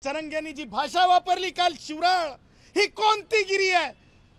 जरंगेंनी जी भाषा वापरली काल शिवराळ, ही कोणती गिरी आहे?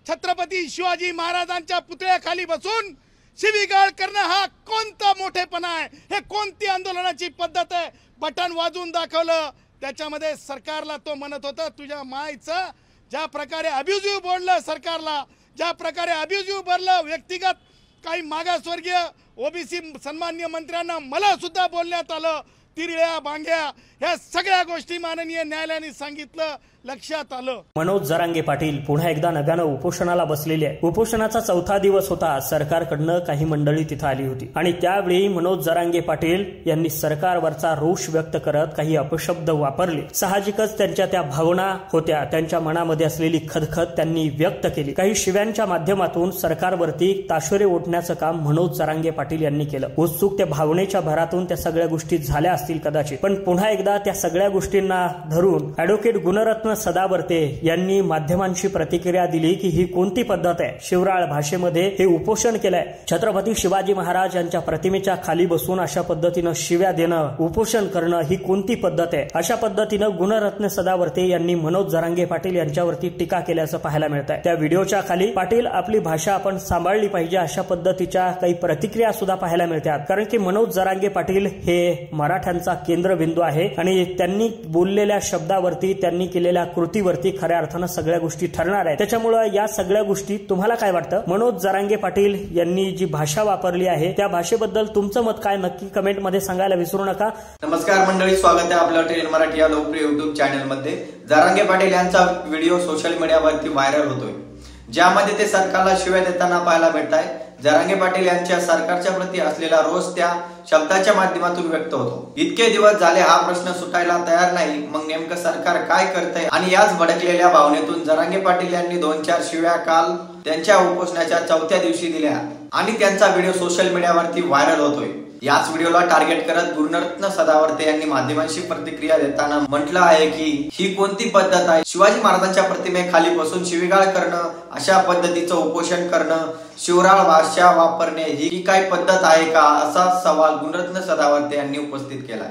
छत्रपती शिवाजी महाराजांच्या पुतळ्याखाली बसून शिवीगाळ करणं हा कोणता मोठेपणा आहे? हे कोणती आंदोलनाची पद्धत आहे? बटन वाजवून दाखवलं, त्याच्यामध्ये सरकारला तो म्हणत होता तुझ्या मायचं. ज्या प्रकारे अब्युजिव्ह बोललं सरकारला, ज्या प्रकारे अब्युजिव्ह बोललं व्यक्तिगत काही मागासवर्गीय ओबीसी सन्माननीय मंत्र्यांना, मला सुद्धा बोलण्यात आलं. तिरळ्या बांग्या ह्या सगळ्या गोष्टी माननीय न्यायालयाने सांगितलं, लक्षात आलं. मनोज जरांगे पाटील पुन्हा एकदा नव्यानं उपोषणाला बसलेले आहे. उपोषणाचा चौथा दिवस होता. सरकारकडनं काही मंडळी तिथं आली होती आणि त्यावेळी मनोज जरांगे पाटील यांनी सरकारवरचा रोष व्यक्त करत काही अपशब्द वापरले. साहजिकच त्यांच्या त्या भावना होत्या, त्यांच्या मनामध्ये असलेली खदखद त्यांनी व्यक्त केली. काही शिव्यांच्या माध्यमातून सरकारवरती ताशोरे ओढण्याचं काम मनोज जरांगे पाटील यांनी केलं. उत्सुक त्या भावनेच्या भरातून त्या सगळ्या गोष्टी झाल्या असतील कदाचित, पण पुन्हा एकदा त्या सगळ्या गोष्टींना धरून ॲडव्होकेट गुणरत्न सदावर्ते यांनी माध्यमांशी प्रतिक्रिया दिली की ही कोणती पद्धत आहे? शिवराळ भाषेमध्ये हे उपोषण केलंय. छत्रपती शिवाजी महाराज यांच्या प्रतिमेच्या खाली बसून अशा पद्धतीनं शिव्या देणं, उपोषण करणं ही कोणती पद्धत आहे? अशा पद्धतीनं गुणरत्न सदावर्ते यांनी मनोज जरांगे पाटील यांच्यावरती टीका केल्याचं पाहायला मिळत आहे. त्या व्हिडिओच्या खाली पाटील आपली भाषा आपण सांभाळली पाहिजे अशा पद्धतीच्या काही प्रतिक्रिया सुद्धा पाहायला मिळतात. कारण की मनोज जरांगे पाटील हे मराठ्यांचा केंद्रबिंदू आहे आणि त्यांनी बोललेल्या शब्दावरती, त्यांनी केलेल्या कृतीवरती खऱ्या अर्थानं सगळ्या गोष्टी ठरणार आहेत. त्याच्यामुळे या सगळ्या गोष्टी तुम्हाला काय वाटतं? मनोज जरांगे पाटील यांनी जी भाषा वापरली आहे त्या भाषेबद्दल तुमचं मत काय? नक्की कमेंट मध्ये सांगायला विसरू नका. नमस्कार मंडळी, स्वागत आहे आपल्या टेन मराठी या लोकप्रिय युट्यूब चॅनल मध्ये. जरांगे पाटील यांचा व्हिडिओ सोशल मीडियावरती व्हायरल होतोय, ज्यामध्ये ते सरकारला शिव्या देताना पाहायला मिळत आहे. जरांगे पाटील यांच्या सरकारच्या प्रती असलेला रोष त्या शब्दाच्या माध्यमातून व्यक्त होतो. इतके दिवस झाले हा प्रश्न सुटायला तयार नाही, मग नेमकं सरकार काय करतंय? आणि याच भडकलेल्या भावनेतून जरांगे पाटील यांनी 2-4 शिव्या काल त्यांच्या उपोषणाच्या चौथ्या दिवशी दिल्या आणि त्यांचा व्हिडिओ सोशल मीडियावरती व्हायरल होतोय. याच व्हिडिओला टार्गेट करत गुणरत्न सदावर्ते यांनी माध्यमांशी प्रतिक्रिया देताना म्हटलं आहे की ही कोणती पद्धत आहे? शिवाजी महाराजांच्या प्रतिमेखाली बसून शिवीगाळ करणं, अशा पद्धतीचं उपोषण करणं, शिवराळ भाषा वापरणे ही काय पद्धत आहे का? असा सवाल गुणरत्न सदावर्ते यांनी उपस्थित केला.